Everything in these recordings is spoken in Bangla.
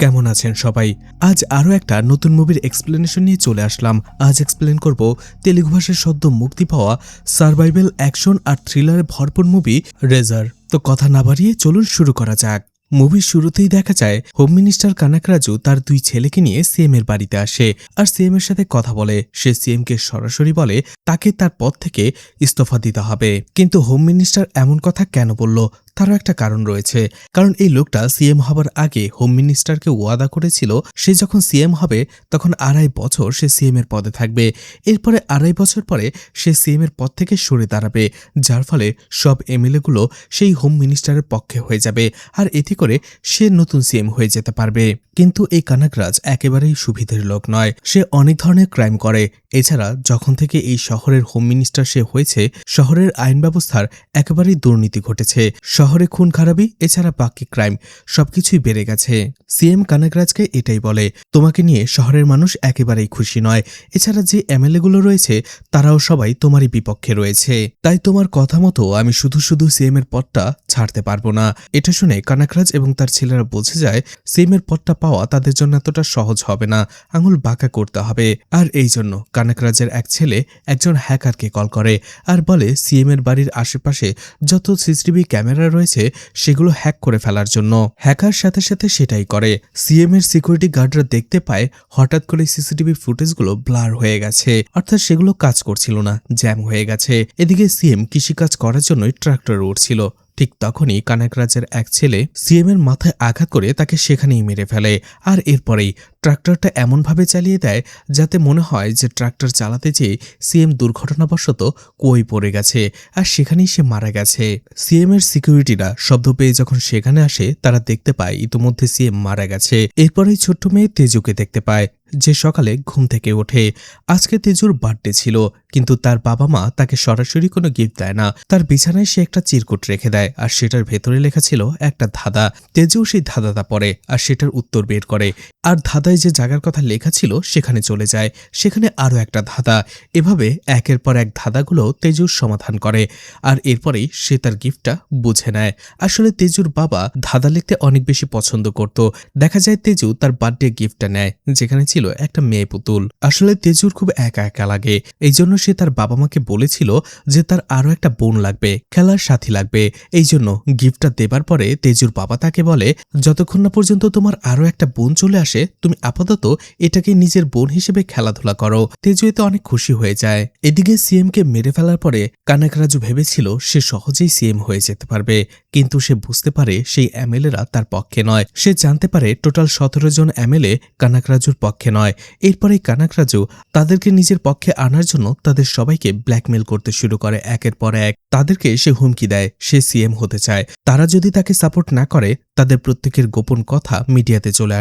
কেমন আছেন সবাই? আজ আরও একটা নতুন মুভির এক্সপ্লেনেশন নিয়ে চলে আসলাম। আজ এক্সপ্লেন করব তেলুগু ভাষায় সদ্য মুক্তি পাওয়া সার্ভাইভাল অ্যাকশন আর থ্রিলারে ভরপুর মুভি রেজার। তো কথা না বাড়িয়ে চলুন শুরু করা যাক। মুভির শুরুতেই দেখা যায় হোম মিনিস্টার কানাকরাজু তার দুই ছেলেকে নিয়ে সিএম এর বাড়িতে আসে আর সিএম এর সাথে কথা বলে। সে সিএম কে সরাসরি বলে তাকে তার পদ থেকে ইস্তফা দিতে হবে। কিন্তু হোম মিনিস্টার এমন কথা কেন বলল তারও একটা কারণ রয়েছে। কারণ এই লোকটা সিএম হবার আগে হোম মিনিস্টারকে ওয়াদা করেছিল সে যখন সিএম হবে তখন 2.5 বছর সে সিএম এর পদে থাকবে। এরপরে 2.5 বছর পরে সে সিএম এর পদ থেকে সরে দাঁড়াবে, যার ফলে সব এমএলএ গুলো সেই হোম মিনিস্টারের পক্ষে হয়ে যাবে আর এতে করে সে নতুন সিএম হয়ে যেতে পারবে। কিন্তু এই কানাকরাজ একেবারেই সুবিধের লোক নয়। সে অনেক ধরনের ক্রাইম করে। এছাড়া যখন থেকে এই শহরের হোম মিনিস্টার সে হয়েছে, শহরের আইন ব্যবস্থার একেবারেই দুর্নীতি ঘটেছে। শহরে খুন খারাপি এছাড়া বাকি ক্রাইম সবকিছুই বেড়ে গেছে। সিএম কানাকরাজকে এটাই বলে, তোমাকে নিয়ে শহরের মানুষ একেবারেই খুশি নয়। এছাড়া যে এমএলএ গুলো রয়েছে তারাও সবাই তোমারই বিপক্ষে রয়েছে। তাই তোমার কথা মতো আমি শুধু শুধু সিএম এর পদটা ছাড়তে পারবো না। এটা শুনে কানাকরাজ এবং তার ছেলেরা বুঝে যায় সিএম এর পদটা পাওয়া তাদের জন্য এতটা সহজ হবে না, আঙুল বাঁকা করতে হবে। আর এই জন্য কানাকরাজের এক ছেলে একজন হ্যাকারকে কল করে আর বলে সিএম এর বাড়ির আশেপাশে যত সিসিটিভি ক্যামেরা রয়েছে সেগুলো হ্যাক করে ফেলার জন্য। হ্যাকার সাথে সাথে সেটাই করে। সিএম এর সিকিউরিটি গার্ডরা দেখতে পায় হঠাৎ করে সিসিটিভি ফুটেজগুলো ব্লার হয়ে গেছে, অর্থাৎ সেগুলো কাজ করছিল না, জ্যাম হয়ে গেছে। এদিকে সিএম কৃষিকাজ করার জন্যই ট্রাক্টর উঠছিল। ঠিক তখনই কানাকরাজের এক ছেলে সিএম এর মাথায় আঘাত করে তাকে সেখানেই মেরে ফেলে। আর এরপরেই ট্রাক্টরটা এমনভাবে চালিয়ে দেয় যাতে মনে হয় যে ট্রাক্টর চালাতে যেয়ে সিএম দুর্ঘটনাবশত কুয়োয় পড়ে গেছে আর সেখানেই সে মারা গেছে। সিএম এর সিকিউরিটিরা শব্দ পেয়ে যখন সেখানে আসে তারা দেখতে পায় ইতোমধ্যে সিএম মারা গেছে। এরপরেই ছোট্ট মেয়ে তেজুকে দেখতে পায় যে সকালে ঘুম থেকে ওঠে। আজকে তেজুর বার্থডে ছিল, কিন্তু তার বাবা মা তাকে সরাসরি কোনো গিফট দেয় না। তার বিছানায় সে একটা চিরকুট রেখে দেয় আর সেটার ভেতরে লেখা ছিল একটা ধাঁধা। তেজু সেই ধাঁধাটা পড়ে আর সেটার উত্তর বের করে আর ধাঁধায় যে জায়গার কথা লেখা ছিল সেখানে চলে যায়। সেখানে আরও একটা ধাঁধা। এভাবে একের পর এক ধাঁধাগুলো তেজুর সমাধান করে আর এরপরেই সে তার গিফটটা বুঝে নেয়। আসলে তেজুর বাবা ধাঁধা লিখতে অনেক বেশি পছন্দ করত। দেখা যায় তেজু তার বার্থডে গিফটটা নেয়, যেখানে ছিল একটা মেয়ে পুতুল। আসলে তেজুর খুব একা একা লাগে, এই জন্য সে তার বাবা মাকে বলেছিল যে তার আরো একটা বোন লাগবে, খেলার সাথী লাগবে। এই জন্য গিফটটা দেবার পরে তেজুর বাবা তাকে বলে, যতক্ষণ না পর্যন্ত তোমার আরো একটা বোন চলে আসে তুমি আপাতত এটাকে নিজের বোন হিসেবে খেলাধুলা করো। তেজু এতে অনেক খুশি হয়ে যায়। এদিকে সিএম কে মেরে ফেলার পরে কানাকরাজু ভেবেছিল সে সহজেই সিএম হয়ে যেতে পারবে, কিন্তু সে বুঝতে পারে সেই এমএলএরা তার পক্ষে নয়। সে জানতে পারে টোটাল 17 জন এমএলএ কানাকরাজুর পক্ষে নয়। এরপরে কানাকরাজু তাদেরকে নিজের পক্ষে আনার জন্য তাদের সবাইকে ব্ল্যাকমেল করতে শুরু করে একের পর এক। তাদেরকে সে হুমকি দেয় সে সিএম হতে চায়, তারা যদি তাকে সাপোর্ট না করে তাদের প্রত্যেকের গোপন কথা মিডিয়াতে চলে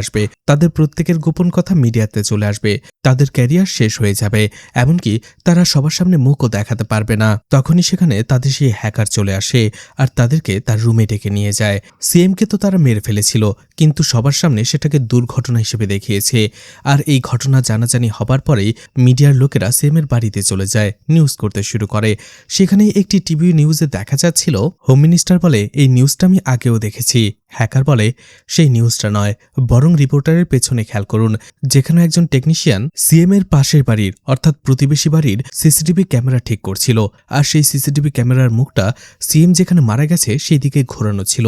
আসবে, তাদের ক্যারিয়ার শেষ হয়ে যাবে, এমনকি তারা সবার সামনে মুখও দেখাতে পারবে না। তখনই সেখানে তাদের সেই হ্যাকার চলে আসে আর তাদেরকে তার রুমে ডেকে নিয়ে যায়। সিএমকে তো তারা মেরে ফেলেছিল, কিন্তু সবার সামনে সেটাকে দুর্ঘটনা হিসেবে দেখিয়েছে। আর এই ঘটনা জানাজানি হবার পরেই মিডিয়ার লোকেরা সিএম এর বাড়িতে চলে যায়, নিউজ করতে শুরু করে। সেখানে একটি টিভি নিউজে দেখা যাচ্ছিল, হোম মিনিস্টার বলে এই নিউজটা আমি আগেও দেখেছি। হ্যাকার বলে সেই নিউজটা নয়, বরং রিপোর্টারের পেছনে খেয়াল করুন, যেখানে একজন টেকনিশিয়ান সিএম এর পাশের বাড়ির অর্থাৎ প্রতিবেশী বাড়ির সিসিটিভি ক্যামেরা ঠিক করছিল আর সেই সিসিটিভি ক্যামেরার মুখটা সিএম যেখানে মারা গেছে সেই দিকে ঘোরানো ছিল।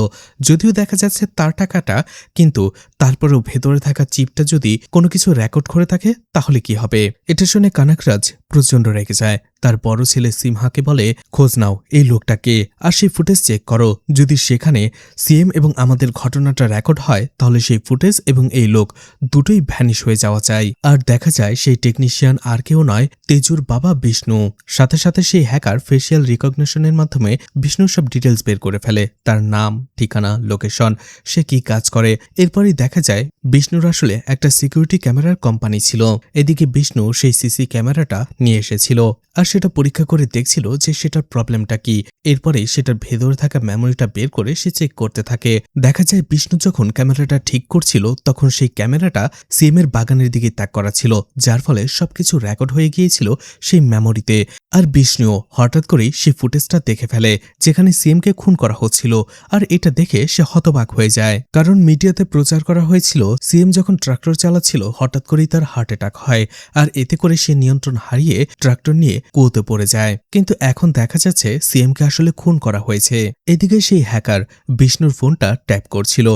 যদিও দেখা যাচ্ছে তার টাকাটা, কিন্তু তারপরেও ভেতরে থাকা চিপটা যদি কোনো কিছু রেকর্ড করে থাকে তাহলে কি হবে? এটা শুনে কানাকরাজ প্রচন্ড রেগে যায়। তার বড় ছেলে সিমহাকে বলে, খোঁজ নাও এই লোকটাকে আর সেই ফুটেজ চেক করো। যদি সেখানে সিএম এবং আমাদের ঘটনাটা রেকর্ড হয় তাহলে সেই ফুটেজ এবং এই লোক দুটোই ভ্যানিশ হয়ে যাওয়া চাই। আর দেখা যায় সেই টেকনিশিয়ান আর কেউ নয়, তেজুর বাবা বিষ্ণু। সাথে সাথে সেই হ্যাকার ফেসিয়াল রিকগনিশনের মাধ্যমে বিষ্ণুর সব ডিটেলস বের করে ফেলে, তার নাম, ঠিকানা, লোকেশন, সে কি কাজ করে। এরপরই দেখা যায় বিষ্ণুর আসলে একটা সিকিউরিটি ক্যামেরার কোম্পানি ছিল। এদিকে বিষ্ণু সেই সিসি ক্যামেরাটা নিয়ে এসেছিল আর সে সেটা পরীক্ষা করে দেখছিল যে সেটার প্রবলেমটা কি। এরপরে সেটার ভেতরে থাকা মেমোরিটা বের করে সে চেক করতে থাকে। দেখা যায় বিষ্ণু যখন ক্যামেরাটা ঠিক করছিল তখন সেই ক্যামেরাটা সিএম এর বাগানের দিকে তাক করা ছিল, যার ফলে সবকিছু রেকর্ড হয়ে গিয়েছিল সেই মেমোরিতে। আর বিষ্ণুও হঠাৎ করেই সেই ফুটেজটা দেখে ফেলে যেখানে সিএমকে খুন করা হচ্ছিল। আর এটা দেখে সে হতবাক হয়ে যায়, কারণ মিডিয়াতে প্রচার করা হয়েছিল সিএম যখন ট্রাক্টর চালাচ্ছিল হঠাৎ করেই তার হার্ট অ্যাটাক হয়, আর এতে করে সে নিয়ন্ত্রণ হারিয়ে ট্রাক্টর নিয়ে কুয়োতে পড়ে যায়। কিন্তু এখন দেখা যাচ্ছে সিএমকে আসলে খুন করা হয়েছে। এদিকে সেই হ্যাকার বিষ্ণুর ফোনটা ট্যাপ করছিল।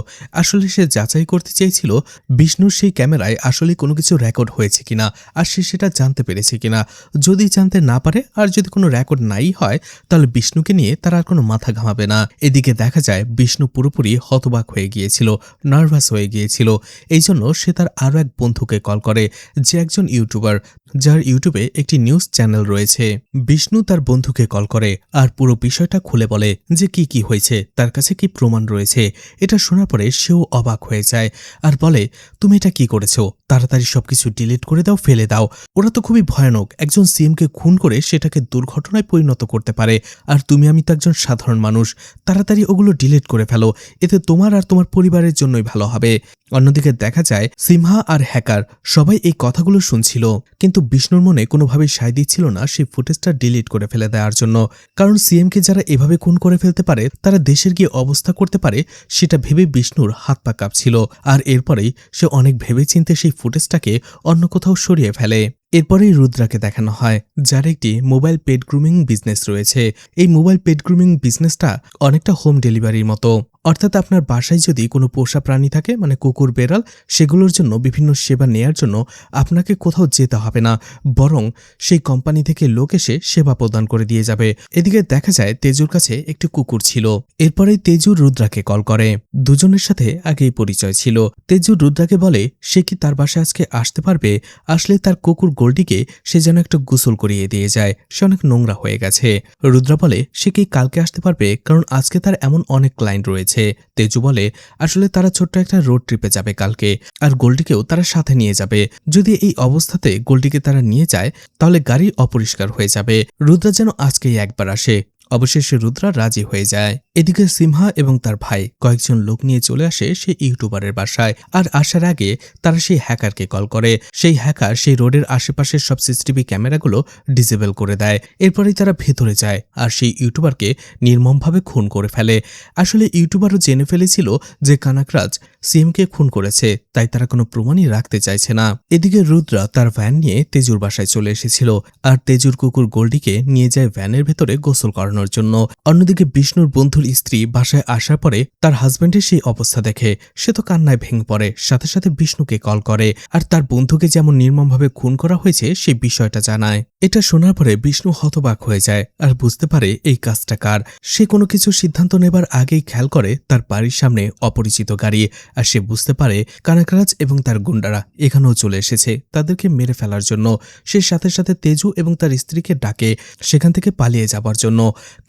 আসলে সে যাচাই করতে চেয়েছিল বিষ্ণুর সেই ক্যামেরায় আসলে কোনো কিছু রেকর্ড হয়েছে কিনা, আর সে সেটা জানতে পেরেছে কিনা। যদি জানতে না পারে আর যদি কোনো রেকর্ড নাই হয় তাহলে বিষ্ণুকে নিয়ে তার আর কোনো মাথা ঘামাবে না। এদিকে দেখা যায় বিষ্ণু পুরোপুরি হতবাক হয়ে গিয়েছিল, নার্ভাস হয়ে গিয়েছিল। এই জন্য সে তার আরও এক বন্ধুকে কল করে, যে একজন ইউটিউবার, যার ইউটিউবে একটি নিউজ চ্যানেল রয়েছে। বিষ্ণু তার বন্ধুকে কল করে আর পুরো বিষয়টা খুলে বলে যে কি কি হয়েছে, তার কাছে কি প্রমাণ রয়েছে। এটা শোনার পরে সেও অবাক হয়ে যায় আর বলে, তুমি এটা কি করেছো? তাড়াতাড়ি সবকিছু ডিলিট করে দাও, ফেলে দাও। ওরা তো খুবই ভয়ানক, একজন সিএমকে খুন করে সেটাকে দুর্ঘটনায় পরিণত করতে পারে, আর তুমি আমি তো একজন সাধারণ মানুষ। তাড়াতাড়ি ওগুলো ডিলিট করে ফেলো, এতে তোমার আর তোমার পরিবারের জন্যই ভালো হবে। অন্যদিকে দেখা যায় সিমহা আর হ্যাকার সবাই এই কথাগুলো শুনছিল, কিন্তু বিষ্ণুর মনে কোনোভাবেই সায় দিচ্ছিল না সেই ফুটেজটা ডিলিট করে ফেলে দেওয়ার জন্য। কারণ সিএমকে যারা এভাবে খুন করে ফেলতে পারে তারা দেশের গিয়ে অবস্থা করতে পারে, সেটা ভেবে বিষ্ণুর হাত পা কাঁপছিল। আর এরপরেই সে অনেক ভেবেচিন্তে সেই ফুটেজটাকে অন্য কোথাও সরিয়ে ফেলে। এরপরেই রুদ্রাকে দেখানো হয়, যার একটি মোবাইল পেট গ্রুমিং বিজনেস রয়েছে। এই মোবাইল পেট গ্রুমিং বিজনেসটা অনেকটা হোম ডেলিভারির মতো, অর্থাৎ আপনার বাসায় যদি কোনো পোষা প্রাণী থাকে, মানে কুকুর বেড়াল, সেগুলোর জন্য বিভিন্ন সেবা নেয়ার জন্য আপনাকে কোথাও যেতে হবে না, বরং সেই কোম্পানি থেকে লোক এসে সেবা প্রদান করে দিয়ে যাবে। এদিকে দেখা যায় তেজুর কাছে একটি কুকুর ছিল। এরপরে তেজু রুদ্রাকে কল করে, দুজনের সাথে আগেই পরিচয় ছিল। তেজু রুদ্রাকে বলে সে কি তার বাসায় আজকে আসতে পারবে, আসলে তার কুকুর গোল্ডিকে সে যেন একটা গোসল করিয়ে দিয়ে যায়, সে অনেক নোংরা হয়ে গেছে। রুদ্রা বলে সে কি কালকে আসতে পারবে, কারণ আজকে তার এমন অনেক ক্লায়েন্ট রয়েছে। তেজু বলে আসলে তারা ছোট্ট একটা রোড ট্রিপে যাবে কালকে, আর গোল্ডিকেও তারা সাথে নিয়ে যাবে। যদি এই অবস্থাতে গোল্ডিকে তারা নিয়ে যায় তাহলে গাড়ি অপরিষ্কার হয়ে যাবে। রুদ্রা যেন আজকেই একবার আসে। অবশেষে রুদ্রা রাজি হয়ে যায়। এদিকে সিমহা এবং তার ভাই কয়েকজন লোক নিয়ে চলে আসে সেই ইউটিউবারের বাসায়, আর আসার আগে তারা সেই হ্যাকারকে কল করে। সেই হ্যাকার সেই রোডের আশেপাশের সব সিসিটিভি ক্যামেরাগুলো ডিসেবল করে দেয়। এরপরেই তারা ভেতরে যায় আর সেই ইউটিউবারকে নির্মমভাবে খুন করে ফেলে। আসলে ইউটিউবারও জেনে ফেলেছিল যে কানাকরাজ সিএমকে খুন করেছে, তাই তারা কোনো প্রমাণই রাখতে চাইছে না। এদিকে রুদ্রা তার ভ্যান নিয়ে তেজুর বাসায় চলে এসেছিল, আর তেজুর কুকুর গোল্ডিকে নিয়ে যায় ভ্যানের ভেতরে গোসল করানোর জন্য। অন্যদিকে বিষ্ণুর বন্ধুর স্ত্রী বাসায় আসার পরে তার হাজব্যান্ডের সেই অবস্থা দেখে সে তো কান্নায় ভেঙে পড়ে, সাথে সাথে বিষ্ণুকে কল করে আর তার বন্ধুকে যেমন নির্মমভাবে খুন করা হয়েছে সেই বিষয়টা জানায়। এটা শোনার পরে বিষ্ণু হতবাক হয়ে যায় আর বুঝতে পারে এই কাজটা কার। সে কোনো কিছু সিদ্ধান্ত নেবার আগেই খেয়াল করে তার বাড়ির সামনে অপরিচিত গাড়ি, আর সে বুঝতে পারে কানাকরাজ এবং তার গুন্ডারা এখানেও চলে এসেছে তাদেরকে মেরে ফেলার জন্য। সে সাথে সাথে তেজু এবং তার স্ত্রীকে ডাকে সেখান থেকে পালিয়ে যাবার জন্য,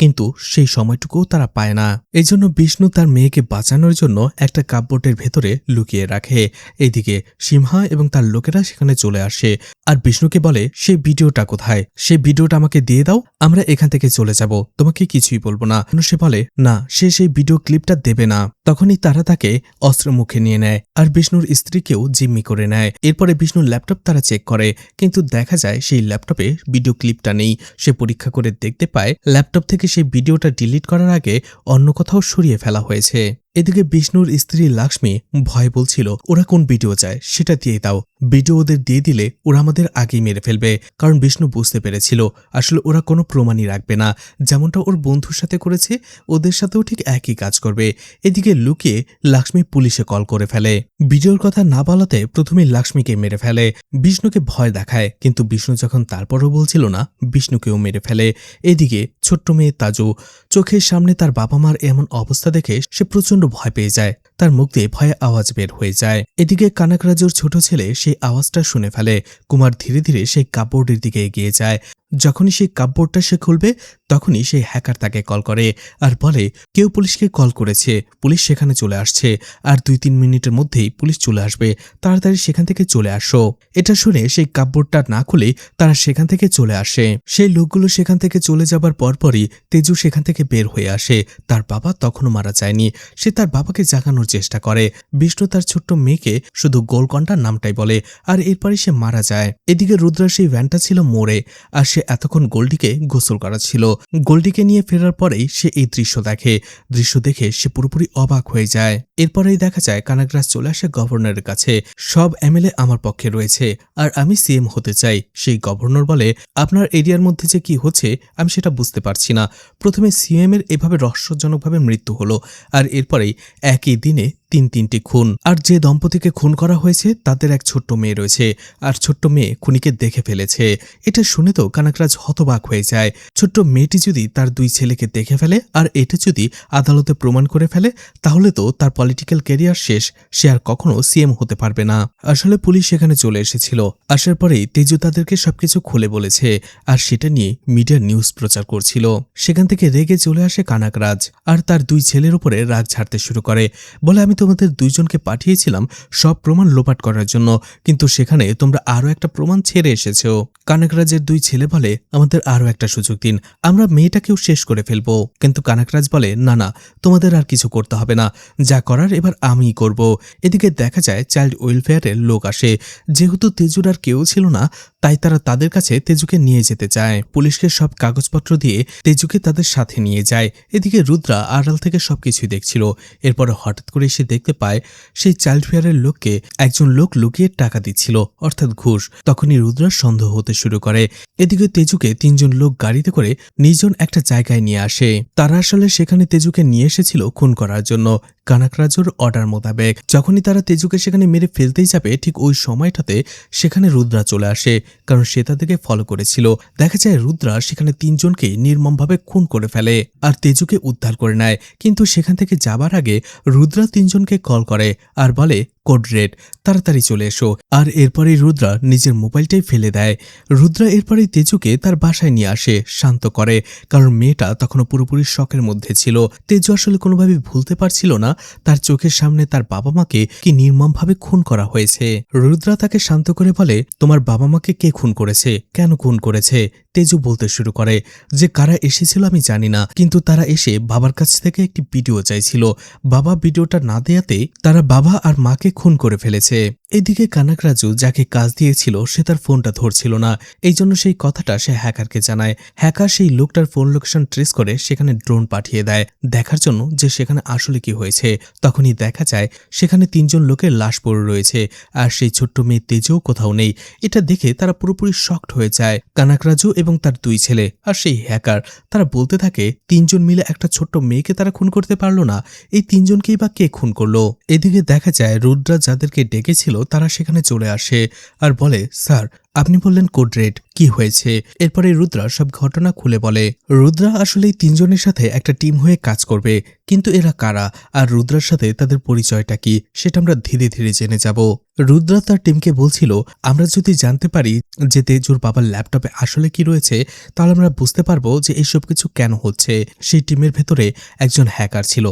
কিন্তু সেই সময়টুকুও তারা পায় না। এই জন্য বিষ্ণু তার মেয়েকে বাঁচানোর জন্য একটা কাপবোর্ডের ভেতরে লুকিয়ে রাখে। এদিকে সিমহা এবং তার লোকেরা সেখানে চলে আসে আর বিষ্ণুকে বলে সেই ভিডিওটা কোথায়, সেই ভিডিওটা আমাকে দিয়ে দাও, আমরা এখান থেকে চলে যাব, তোমাকে কিছুই বলবো না। সে বলে না, সে সেই ভিডিও ক্লিপটা দেবে না। তখনই তারা তাকে অস্ত্র মুখে নিয়ে নেয় আর বিষ্ণুর স্ত্রীকেও জিম্মি করে নেয়। এরপরে বিষ্ণুর ল্যাপটপ তারা চেক করে, কিন্তু দেখা যায় সেই ল্যাপটপে ভিডিও ক্লিপটা নেই। সে পরীক্ষা করে দেখতে পায় ল্যাপটপ থেকে সেই ভিডিওটা ডিলিট করার আগে অন্য কোথাও সরিয়ে ফেলা হয়েছে। এদিকে বিষ্ণুর স্ত্রী লাক্ষ্মী ভয় বলছিল ওরা কোন ভিডিও চায় সেটা দিয়ে দাও, ভিডিও ওদের দিয়ে দিলে ওরা আমাদের আগেই মেরে ফেলবে। কারণ বিষ্ণু বুঝতে পেরেছিল আসলে ওরা কোনো প্রমাণই রাখবে না, যেমনটা ওর বন্ধুর সাথে করেছে ওদের সাথেও ঠিক একই কাজ করবে। এদিকে লুকিয়ে লাক্ষ্মী পুলিশে কল করে ফেলে। ভিডিওর কথা না বলাতে প্রথমে লাক্ষ্মীকে মেরে ফেলে, বিষ্ণুকে ভয় দেখায়, কিন্তু বিষ্ণু যখন তারপরও বলছিল না বিষ্ণুকেও মেরে ফেলে। এদিকে ছোট্ট মেয়ে তাজু চোখের সামনে তার বাবা মার এমন অবস্থা দেখে সে প্রচন্ড ভয় পেয়ে যায়, তার মুখ দিয়ে ভয়ে আওয়াজ বের হয়ে যায়। এদিকে কানাকরাজুর ছোট ছেলে সেই আওয়াজটা শুনে ফেলে। কুমার ধীরে ধীরে সেই কাপড়ের দিকে এগিয়ে যায়। যখনই সেই কাপবোর্ডটা সে খুলবে তখনই সেই হ্যাকার তাকে কল করে আর বলে কেউ পুলিশকে কল করেছে, পুলিশ সেখানে চলে আসছে, আর 2-3 মিনিটের মধ্যেই পুলিশ চলে আসবে, তাড়াতাড়ি সেখান থেকে চলে আসো। এটা শুনে সেই কাপবোর্ডটা না খুলে তারা সেখান থেকে চলে আসে। সেই লোকগুলো সেখান থেকে চলে যাবার পরপরই তেজু সেখান থেকে বের হয়ে আসে। তার বাবা তখনও মারা যায়নি। সে তার বাবাকে জাগানোর চেষ্টা করে। বিষ্ণু তার ছোট্ট মেয়েকে শুধু গোলকন্ডার নামটাই বলে, আর এরপরে সে মারা যায়। এদিকে রুদ্রার সেই ভ্যানটা ছিল মোড়ে, আর সে এতক্ষণ গোল্ডিকে গোসল করাচ্ছিল। গোল্ডিকে নিয়ে ফেরার পরেই সে এই দৃশ্য দেখে সে পুরোপুরি অবাক হয়ে যায়। এরপরেই দেখা যায় কানাকরাজ চলে আসে গভর্নরের কাছে। সব এমএলএ আমার পক্ষে রয়েছে আর আমি সিএম হতে চাই। সেই গভর্নর বলে, আপনার এরিয়ার মধ্যে যে কি হচ্ছে আমি সেটা বুঝতে পারছি না। প্রথমে সিএম এর এভাবে রহস্যজনকভাবে মৃত্যু হলো, আর এরপরেই একই দিনে 3টি খুন। আর যে দম্পতিকে খুন করা হয়েছে তাদের এক ছোট্ট মেয়ে রয়েছে, আর ছোট্ট মেয়ে খুনিকে দেখে ফেলেছে। এটা শুনে তো কানাকরাজ হতবাক হয়ে যায়। ছোট্ট মেয়েটি যদি তার 2 ছেলেকে দেখে ফেলে আর এটা যদি আদালতে প্রমাণ করে ফেলে তাহলে তো তার পলিটিক্যাল ক্যারিয়ার শেষ, সে আর কখনো সিএম হতে পারবে না। আসলে পুলিশ সেখানে চলে এসেছিল। আসার পরেই তেজু তাদেরকে সবকিছু খুলে বলেছে, আর সেটা নিয়ে মিডিয়া নিউজ প্রচার করছিল। সেখান থেকে রেগে চলে আসে কানাকরাজ আর তার 2 ছেলের উপরে রাগ ঝাড়তে শুরু করে। বলে, আমি তোমাদের 2 জনকে পাঠিয়েছিলাম সব প্রমাণ লোপাট করার জন্য, কিন্তু সেখানে তোমরা আরো একটা প্রমাণ ছেড়ে এসেছো। কানাকরাজের 2 ছেলে বলে, আমাদের আরো একটা সুযোগ দিন, আমরা মেয়েটাকেও শেষ করে ফেলবো। কিন্তু কানাকরাজ বলে, না, তোমাদের আর কিছু করতে হবে না, যা করার এবার আমিই করব। এদিকে দেখা যায় চাইল্ড ওয়েলফেয়ারের লোক আসে। যেহেতু তেজুর আর কেউ ছিল না তাই তারা তাদের কাছে তেজুকে নিয়ে যেতে চায়। পুলিশকে সব কাগজপত্র দিয়ে তেজুকে তাদের সাথে নিয়ে যায়। এদিকে রুদ্রা আড়াল থেকে সবকিছুই দেখছিল। এরপরে হঠাৎ করে সে দেখতে পায় সেই চাইল্ড ফেয়ারের লোককে একজন লোক লুকিয়ে টাকা দিচ্ছিল, অর্থাৎ ঘুষ। তখনই রুদ্রার সন্দেহ হতে শুরু করে। এদিকে তেজুকে 3 জন লোক গাড়িতে করে নির্জন একটা জায়গায় নিয়ে আসে। তারা আসলে সেখানে তেজুকে নিয়ে এসেছিল খুন করার জন্য কানাকরাজুর অর্ডার মোতাবেক। যখনই তারা তেজুকে সেখানে মেরে ফেলতেই যাবে ঠিক ওই সময়টাতে সেখানে রুদ্রা চলে আসে, কারণ সে তাদেরকে ফলো করেছিল। দেখা যায় রুদ্রা সেখানে 3 জনকে নির্মমভাবে খুন করে ফেলে আর তেজুকে উদ্ধার করে নেয়। কিন্তু সেখান থেকে যাবার আগে রুদ্রা 3 জনকে কল করে আর বলে, কোড রেড, তাড়াতাড়ি চলে এসো। আর এরপরেই রুদ্রা নিজের মোবাইলটাই ফেলে দেয়। রুদ্রা এরপরেই তেজুকে তার বাসায় নিয়ে আসে, শান্ত করে, কারণ মেয়েটা তখনও পুরোপুরি শকের মধ্যে ছিল। তেজু আসলে কোনোভাবে ভুলতে পারছিল না তার চোখের সামনে তার বাবা মাকে কি নির্মমভাবে খুন করা হয়েছে। রুদ্রা তাকে শান্ত করে বলে, তোমার বাবা মাকে কে খুন করেছে, কেন খুন করেছে? তেজু বলতে শুরু করে যে কারা এসেছিল আমি জানি না, কিন্তু তারা এসে বাবার কাছ থেকে একটি ভিডিও চাইছিল। বাবা ভিডিওটা না দেয়াতেই তারা বাবা আর মাকে খুন করে ফেলেছে। এদিকে কানাকরাজু যাকে কাজ দিয়েছিল সে তার ফোনটা ধরছিল না, এই জন্য সেই কথাটা সে হ্যাকারকে জানায়। হ্যাকার সেই লোকটার ফোন লোকেশন ট্রেস করে সেখানে ড্রোন পাঠিয়ে দেয় দেখার জন্য যে সেখানে আসলে কি হয়েছে। তখনই দেখা যায় সেখানে 3 জন লোকের লাশ পড়ে রয়েছে, আর সেই ছোট্ট মেয়ে তেজও কোথাও নেই। এটা দেখে তারা পুরোপুরি শকড হয়ে যায়। কানাকরাজু এবং তার 2 ছেলে আর সেই হ্যাকার তারা বলতে থাকে 3 জন মিলে একটা ছোট্ট মেয়েকে তারা খুন করতে পারলো না, এই 3 জনকেই বা কে খুন করলো? এদিকে দেখা যায় রুদ্রা যাদেরকে ডেকেছিল তারা সেখানে চলে আসে আর বলে, স্যার আপনি বললেন কোড রেড, কি হয়েছে? এরপরে রুদ্রা সব ঘটনা খুলে বলে। রুদ্রা আসলে এই 3 জনের সাথে একটা টিম হয়ে কাজ করবে, কিন্তু এরা কারা আর রুদ্রার সাথে তাদের পরিচয়টা কি সেটা আমরা ধীরে ধীরে জেনে যাব। রুদ্রা তার টিমকে বলছিল, আমরা যদি জানতে পারি যে তেজুর বাবার ল্যাপটপে আসলে কি রয়েছে তাহলে আমরা বুঝতে পারবো যে এইসব কিছু কেন হচ্ছে। সেই টিমের ভেতরে একজন হ্যাকার ছিল,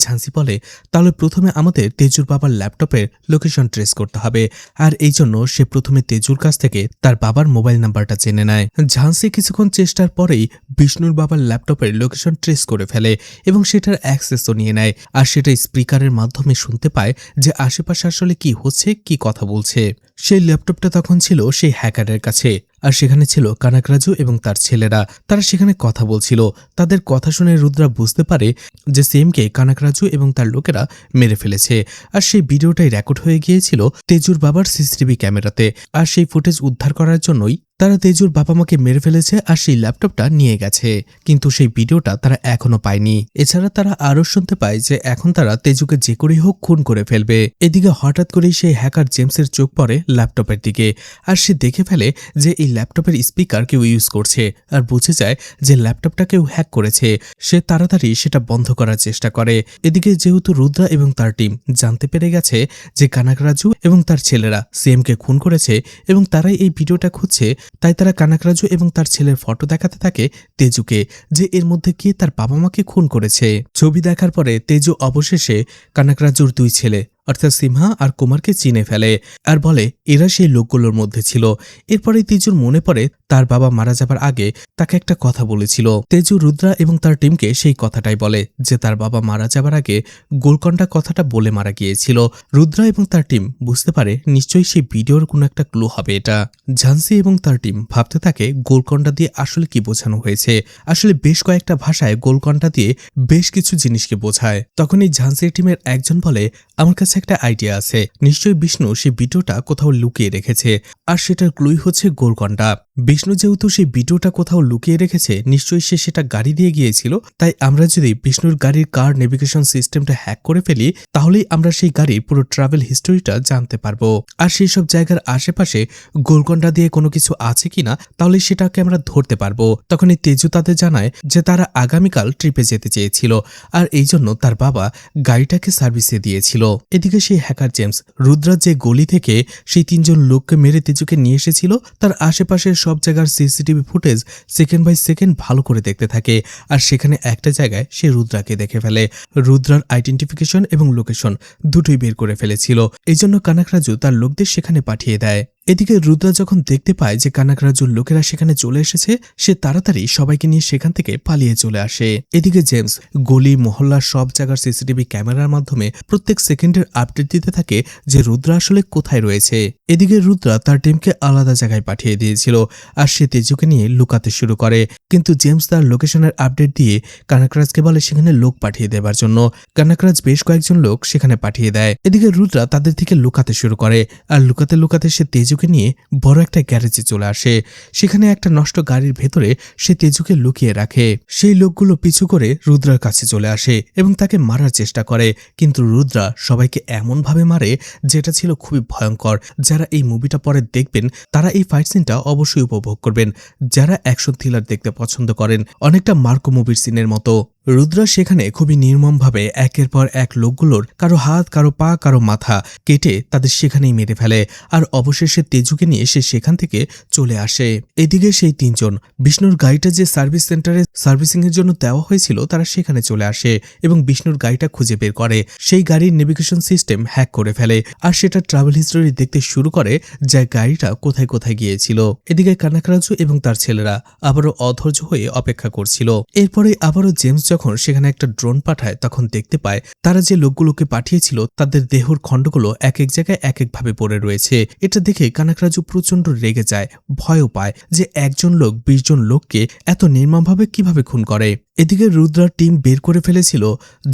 ঝান্সি বলে, তাহলে প্রথমে আমাদের তেজুর বাবার ল্যাপটপের লোকেশন ট্রেস করতে হবে। আর এই জন্য সে প্রথমে তেজুর কাছ থেকে তার বাবার মোবাইল নাম্বারটা জেনে নেয়। ঝান্সি কিছুক্ষণ চেষ্টার পরেই বিষ্ণুর বাবার ল্যাপটপের লোকেশন ট্রেস করে ফেলে এবং সেটার অ্যাক্সেসও নিয়ে নেয়। আর সেটা স্পিকারের মাধ্যমে শুনতে পায় যে আশেপাশে আসলে কি হচ্ছে, কি কথা বলছে। সেই ল্যাপটপটা তখন ছিল সেই হ্যাকারের কাছে, আর সেখানে ছিল কানাকরাজু এবং তার ছেলেরা। তারা সেখানে কথা বলছিল। তাদের কথা শুনে রুদ্রা বুঝতে পারে যে সিএমকে কানাকরাজু এবং তার লোকেরা মেরে ফেলেছে। আর সেই ভিডিওটাই রেকর্ড হয়ে গিয়েছিল তেজুর বাবার সিসিটিভি ক্যামেরাতে। আর সেই ফুটেজ উদ্ধার করার জন্যই তারা তেজুর বাবা মাকে মেরে ফেলেছে আর সেই ল্যাপটপটা নিয়ে গেছে, কিন্তু সেই ভিডিওটা তারা এখনো পায়নি। এছাড়া তারা আরও শুনতে পায় যে এখন তারা তেজুকে যে করেই হোক খুন করে ফেলবে। এদিকে হঠাৎ করেই সেই হ্যাকার জেমসের চোখ পড়ে ল্যাপটপের দিকে, আর সে দেখে ফেলে যে এই ল্যাপটপের স্পিকার কেউ ইউজ করছে, আর বুঝে যায় যে ল্যাপটপটা কেউ হ্যাক করেছে। সে তাড়াতাড়ি সেটা বন্ধ করার চেষ্টা করে। এদিকে যেহেতু রুদ্রা এবং তার টিম জানতে পেরে গেছে যে কানাকরাজু এবং তার ছেলেরা সিএমকে খুন করেছে এবং তারাই এই ভিডিওটা খুঁজছে, তাই তারা কানাকরাজু এবং তার ছেলের ফটো দেখাতে থাকে তেজুকে যে এর মধ্যে কে তার বাবা মাকে খুন করেছে। ছবি দেখার পরে তেজু অবশেষে কানাকরাজুর দুই ছেলে অর্থাৎ সিমহা আর কুমারকে চিনে ফেলে আর বলে এরা সেই লোকগুলোর মধ্যে ছিল। এরপরে তেজুর মনে পড়ে তার বাবা মারা যাবার আগে তাকে একটা কথা বলেছিল। তেজু রুদ্রা এবং তার টিমকে সেই কথাটাই বলে যে তার বাবা মারা যাবার আগে গোলকন্ডা কথাটা বলে মারা গিয়েছিল। রুদ্রা এবং তার টিম বুঝতে পারে নিশ্চয়ই সেই ভিডিওর কোনো একটা ক্লু হবে এটা। ঝান্সি এবং তার টিম ভাবতে থাকে গোলকন্ডা দিয়ে আসলে কি বোঝানো হয়েছে। আসলে বেশ কয়েকটা ভাষায় গোলকন্ডা দিয়ে বেশ কিছু জিনিসকে বোঝায়। তখনই ঝান্সির টিমের একজন বলে আমার কাছে একটা আইডিয়া আছে, নিশ্চয়ই বিষ্ণু সেই ভিডিওটা কোথাও লুকিয়ে রেখেছে আর সেটার ক্লুই হচ্ছে গোলকন্ডা। বিষ্ণু যেহেতু সেই ভিডিওটা কোথাও লুকিয়ে রেখেছে নিশ্চয়ই সে সেটা গাড়ি দিয়ে গিয়েছিল, তাই আমরা যদি বিষ্ণুর গাড়ির কার নেভিগেশন সিস্টেমটা হ্যাক করে ফেলি তাহলেই আমরা সেই গাড়ির পুরো ট্রাভেল হিস্টোরিটা জানতে পারবো। আর সেই সব জায়গার আশেপাশে গোলকন্ডা দিয়ে কোনো কিছু আছে কিনা তাহলে সেটাকে আমরা ধরতে পারবো। তখনই তেজু তাদের জানায় যে তারা আগামীকাল ট্রিপে যেতে চেয়েছিল আর এই জন্য তার বাবা গাড়িটাকে সার্ভিসে দিয়েছিল। এদিকে সেই হ্যাকার জেমস রুদ্রার যে গলি থেকে সেই 3 জন লোককে মেরে তেজুকে নিয়ে এসেছিল তার আশেপাশের সব জায়গার CCTV footage second by second ভালো করে দেখতে থাকে আর সেখানে একটা জায়গায় সে রুদ্রাকে দেখে ফেলে। রুদ্রার আইডেন্টিফিকেশন এবং লোকেশন দুটোই বের করে ফেলেছিল, এই জন্য কানাকরাজু তার লোকদের সেখানে পাঠিয়ে দেয়। এদিকে রুদ্রা যখন দেখতে পায় যে কানাকরাজুর লোকেরা সেখানে চলে এসেছে সে তাড়াতাড়ি সবাইকে নিয়ে সেখান থেকে পালিয়ে চলে আসে। এদিকে জেমস গলি মহল্লার সব জায়গার সিসিটিভি ক্যামেরার মাধ্যমে প্রত্যেক সেকেন্ডের আপডেট দিতে থাকে যে রুদ্রা আসলে কোথায় রয়েছে। এদিকে রুদ্রা তার টিমকে আলাদা জায়গায় পাঠিয়ে দিয়েছিল আর সে তেজুকে নিয়ে লুকাতে শুরু করে, কিন্তু জেমস তার লোকেশনের আপডেট দিয়ে কানাকরাজকে বলে সেখানে লোক পাঠিয়ে দেবার জন্য। কানাকরাজ বেশ কয়েকজন লোক সেখানে পাঠিয়ে দেয়। এদিকে রুদ্রা তাদের থেকে লুকাতে শুরু করে আর লুকাতে লুকাতে সে তেজুকে নিয়ে বড় একটা গ্যারেজে চলে আসে। সেখানে একটা নষ্ট গাড়ির ভেতরে সে তেজুকে লুকিয়ে রাখে। সেই লোকগুলো পিছু করে রুদ্রার কাছে চলে আসে এবং তাকে মারার চেষ্টা করে, কিন্তু রুদ্রা সবাইকে এমনভাবে মারে যেটা ছিল খুবই ভয়ঙ্কর। যারা এই মুভিটা পরে দেখবেন তারা এই ফাইট সিনটা অবশ্যই উপভোগ করবেন। যারা অ্যাকশন থ্রিলার দেখতে পছন্দ করেন অনেকটা মার্কো মুভির সিনের মতো। রুদ্রা সেখানে খুবই নির্মমভাবে একের পর এক লোকগুলোর কারো হাত কারো পা কারো মাথা কেটে তাদের সেখানেই মেরে ফেলে আর অবশেষে তেজুকে নিয়ে সে সেখান থেকে চলে আসে। এদিকে সেই 3 জন বিষ্ণুর গাড়িটা যে সার্ভিস সেন্টারে সার্ভিসিং এর জন্য দেওয়া হয়েছিল তারা সেখানে চলে আসে এবং বিষ্ণুর গাড়িটা খুঁজে বের করে। সেই গাড়ির নেভিগেশন সিস্টেম হ্যাক করে ফেলে আর সেটা ট্রাভেল হিস্টোরি দেখতে শুরু করে যে গাড়িটা কোথায় কোথায় গিয়েছিল। এদিকে কানাকরাজু এবং তার ছেলেরা আবারও অধৈর্য হয়ে অপেক্ষা করছিল। এরপরে আবারও জেমস যখন সেখানে একটা ড্রোন পাঠায় তখন দেখতে পায় তারা যে লোকগুলোকে পাঠিয়েছিল তাদের দেহর খণ্ডগুলো এক এক জায়গায় এক একভাবে পড়ে রয়েছে। এটা দেখে কানাকরাজু প্রচন্ড রেগে যায়, ভয়ও পায় যে একজন লোক 20 জন লোককে এত নির্মমভাবে কিভাবে খুন করে। এদিকে রুদ্রার টিম বের করে ফেলেছিল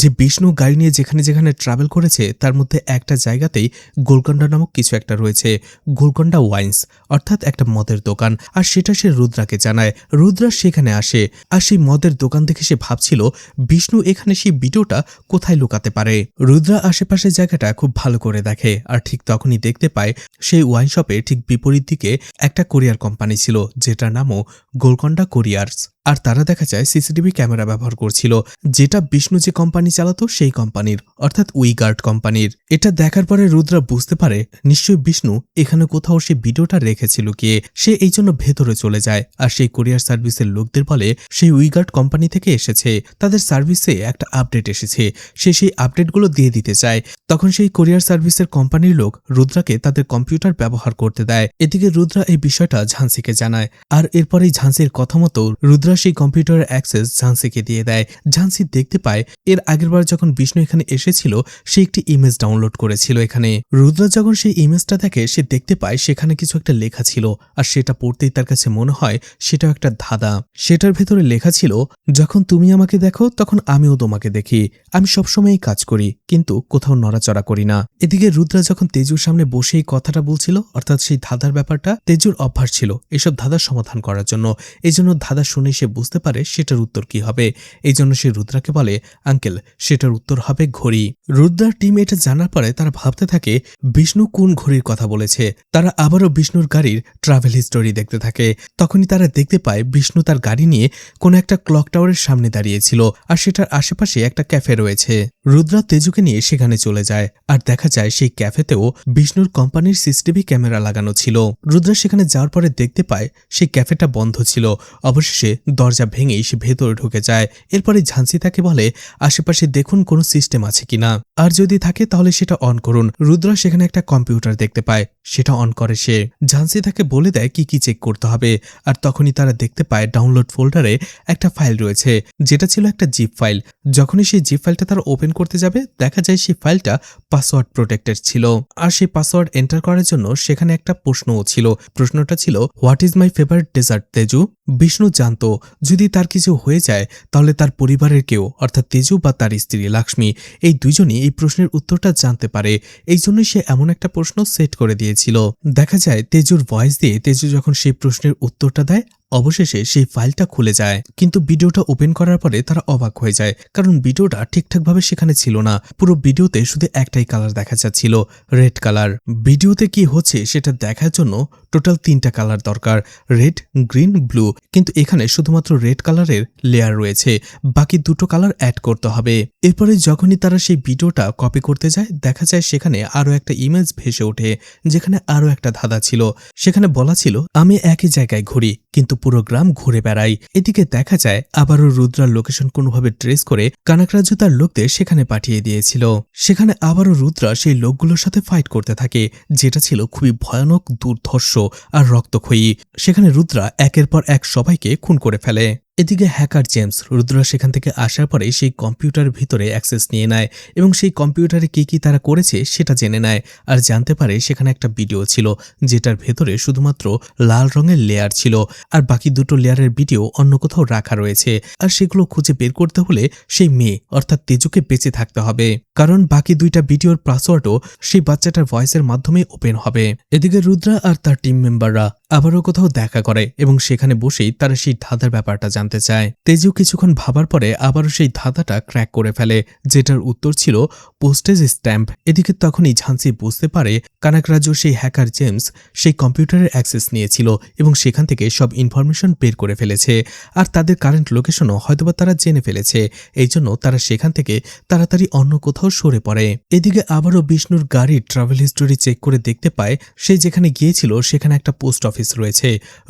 যে বিষ্ণু গাড়ি নিয়ে যেখানে যেখানে ট্রাভেল করেছে তার মধ্যে একটা জায়গাতেই গোলকন্ডা নামক কিছু একটা রয়েছে, গোলকন্ডা ওয়াইন্স অর্থাৎ একটা মদের দোকান। আর সেটা সে রুদ্রাকে জানায়। রুদ্রা সেখানে আসে আর সেই মদের দোকান দেখে সে ভাবছিল বিষ্ণু এখানে সেই ভিডিওটা কোথায় লুকাতে পারে। রুদ্রা আশেপাশের জায়গাটা খুব ভালো করে দেখে আর ঠিক তখনই দেখতে পায় সেই ওয়াইন শপে ঠিক বিপরীত দিকে একটা কোরিয়ার কোম্পানি ছিল যেটার নামও গোলকন্ডা কোরিয়ার্স। আর তারা দেখা যায় সিসিটিভি ক্যামেরা ব্যবহার করছিল যেটা বিষ্ণু যে কোম্পানি চালাতো সেই কোম্পানির অর্থাৎ উইগার্ড কোম্পানির। এটা দেখার পরে রুদ্রা বুঝতে পারে নিশ্চয়ই বিষ্ণু এখানে কোথাও সেই ভিডিওটা রেখেছিল গিয়ে। সে এই জন্য ভেতরে চলে যায় আর সেই কোরিয়ার সার্ভিসের লোকদের বলে সেই উইগার্ড কোম্পানি থেকে এসেছে, তাদের সার্ভিসে একটা আপডেট এসেছে, সে সেই আপডেটগুলো দিয়ে দিতে চায়। তখন সেই কোরিয়ার সার্ভিসের কোম্পানির লোক রুদ্রাকে তাদের কম্পিউটার ব্যবহার করতে দেয়। এদিকে রুদ্রা এই বিষয়টা ঝান্সিকে জানায় আর এরপরেই ঝান্সির কথা মতো রুদ্রা সেই কম্পিউটারের অ্যাক্সেস ঝান্সিকে দিয়ে দেয়। ঝান্সি দেখতে পায় এর আগেরবার যখন বিষ্ণু এখানে এসেছিল সে একটি ইমেজ ডাউনলোড করেছিল এখানে। রুদ্রা যখন সেই ইমেজটা দেখে সে দেখতে পায় সেখানে কিছু একটা লেখা ছিল আর সেটা পড়তেই তার কাছে মনে হয় সেটাও একটা ধাঁধা। সেটার ভেতরে লেখা ছিল যখন তুমি আমাকে দেখো তখন আমিও তোমাকে দেখি, আমি সবসময়ই কাজ করি কিন্তু কোথাও নড়াচড়া করি না। এদিকে রুদ্রা যখন তেজুর সামনে বসে এই কথাটা বলছিল অর্থাৎ সেই ধাঁধার ব্যাপারটা তেজুর অভ্যাস ছিল এসব ধাঁধার সমাধান করার জন্য, এই জন্য ধাঁধা শুনে সে বুঝতে পারে সেটার উত্তর কি হবে। এই জন্য সে রুদ্রাকে বলে, আঙ্কেল সেটার উত্তর হবে ঘড়ি। রুদ্রার টিম এটা জানার পরে তারা ভাবতে থাকে বিষ্ণু কোন ঘড়ির কথা বলেছে। তারা আবারও বিষ্ণুর গাড়ির ট্রাভেল হিস্টোরি দেখতে থাকে। তখনই তারা দেখতে পায় বিষ্ণু তার গাড়ি নিয়ে কোনো একটা ক্লক টাওয়ারের সামনে দাঁড়িয়েছিল, আর সেটার আশেপাশে একটা ক্যাফে রয়েছে। রুদ্রা তেজুকে নিয়ে সেখানে চলে যায়, আর দেখা যায় সেই ক্যাফেতেও বিষ্ণুর কোম্পানির সিসিটিভি ক্যামেরা লাগানো ছিল। রুদ্রা সেখানে যাওয়ার পরে দেখতে পায় সেই ক্যাফেটা বন্ধ ছিল। অবশেষে দরজা ভেঙেই সে ভেতরে ঢুকে যায়। এরপরে ঝান্সি তাকে বলে আশেপাশে দেখুন কোনো সিস্টেম আছে কিনা, আর যদি থাকে তাহলে সেটা অন করুন। রুদ্রা সেখানে একটা কম্পিউটার দেখতে পায়, সেটা অন করে সে। ঝান্সি তাকে বলে দেয় কি কি চেক করতে হবে, আর তখনই তারা দেখতে পায় ডাউনলোড ফোল্ডারে একটা ফাইল রয়েছে, যেটা ছিল একটা জিপ ফাইল। যখনই সেই জিপ ফাইলটা তারা ওপেন করতে যাবে, দেখা যায় সেই ফাইলটা পাসওয়ার্ড প্রোটেক্টেড ছিল, আর সেই পাসওয়ার্ড এন্টার করার জন্য সেখানে একটা প্রশ্নও ছিল। প্রশ্নটা ছিল, what is my favourite dessert Teju. Bishnu জানতো যদি তার কিছু হয়ে যায় তাহলে তার পরিবারের কেউ, অর্থাৎ তেজু বা তার স্ত্রী লাক্ষ্মী, এই দুইজনই এই প্রশ্নের উত্তরটা জানতে পারে। এই জন্যই সে এমন একটা প্রশ্ন সেট করে দিয়েছিল। দেখা যায় তেজুর ভয়েস দিয়ে তেজু যখন সেই প্রশ্নের উত্তরটা দেয়, অবশেষে সেই ফাইলটা খুলে যায়। কিন্তু ভিডিওটা ওপেন করার পরে তারা অবাক হয়ে যায়, কারণ ভিডিওটা ঠিকঠাকভাবে সেখানে ছিল না। পুরো ভিডিওতে শুধু একটাই কালার দেখা যাচ্ছিল, রেড কালার। ভিডিওতে কি হচ্ছে সেটা দেখার জন্য টোটাল 3টা কালার দরকার, রেড, গ্রিন, ব্লু। কিন্তু এখানে শুধুমাত্র রেড কালারের লেয়ার রয়েছে, বাকি 2টো কালার অ্যাড করতে হবে। এরপরে যখনই তারা সেই ভিডিওটা কপি করতে যায়, দেখা যায় সেখানে আরও একটা ইমেজ ভেসে ওঠে, যেখানে আরও একটা ধাঁধা ছিল। সেখানে বলা ছিল, আমি একই জায়গায় ঘুরি কিন্তু পুরো গ্রাম ঘুরে বেড়াই। এদিকে দেখা যায় আবারও রুদ্রার লোকেশন কোনোভাবে ট্রেস করে কানাকরাজু তার লোকদের সেখানে পাঠিয়ে দিয়েছিল। সেখানে আবারও রুদ্রা সেই লোকগুলোর সাথে ফাইট করতে থাকে, যেটা ছিল খুবই ভয়ানক, দুর্ধর্ষ আর রক্তক্ষয়ী। সেখানে রুদ্রা একের পর এক সবাইকে খুন করে ফেলে। এদিকে হ্যাকার জেমস রুদ্রা সেখান থেকে আসার পরে সেই কম্পিউটারের ভিতরে অ্যাক্সেস নিয়ে নেয় এবং সেই কম্পিউটারে কি কি তারা করেছে সেটা জেনে নেয়, আর জানতে পারে সেখানে একটা ভিডিও ছিল যেটার ভেতরে শুধুমাত্র লাল রঙের লেয়ার ছিল, আর বাকি 2টো লেয়ারের ভিডিও অন্য কোথাও রাখা রয়েছে। আর সেগুলো খুঁজে বের করতে হলে সেই মেয়ে অর্থাৎ তেজুকে বেঁচে থাকতে হবে, কারণ বাকি 2টা ভিডিওর পাসওয়ার্ডও সেই বাচ্চাটার ভয়েসের মাধ্যমে ওপেন হবে। এদিকে রুদ্রা আর তার টিম মেম্বাররা আবারও কোথাও দেখা করে এবং সেখানে বসেই তারা সেই ধাঁধার ব্যাপারটা জানতে চায়। তেজু কিছুক্ষণ ভাবার পরে আবারও সেই ধাঁধাটা ক্র্যাক করে ফেলে, যেটার উত্তর ছিল পোস্টেজ স্ট্যাম্প। এদিকে তখনই ঝান্সি বুঝতে পারে কানাকরাজু সেই হ্যাকার জেমস সেই কম্পিউটারের অ্যাক্সেস নিয়েছিল এবং সেখান থেকে সব ইনফরমেশন বের করে ফেলেছে, আর তাদের কারেন্ট লোকেশনও হয়তোবা তারা জেনে ফেলেছে। এই জন্য তারা সেখান থেকে তাড়াতাড়ি অন্য কোথাও সরে পড়ে। এদিকে আবারও বিষ্ণুর গাড়ির ট্রাভেল হিস্টোরি চেক করে দেখতে পায় সে যেখানে গিয়েছিল সেখানে একটা পোস্ট অফিস রয়েছে।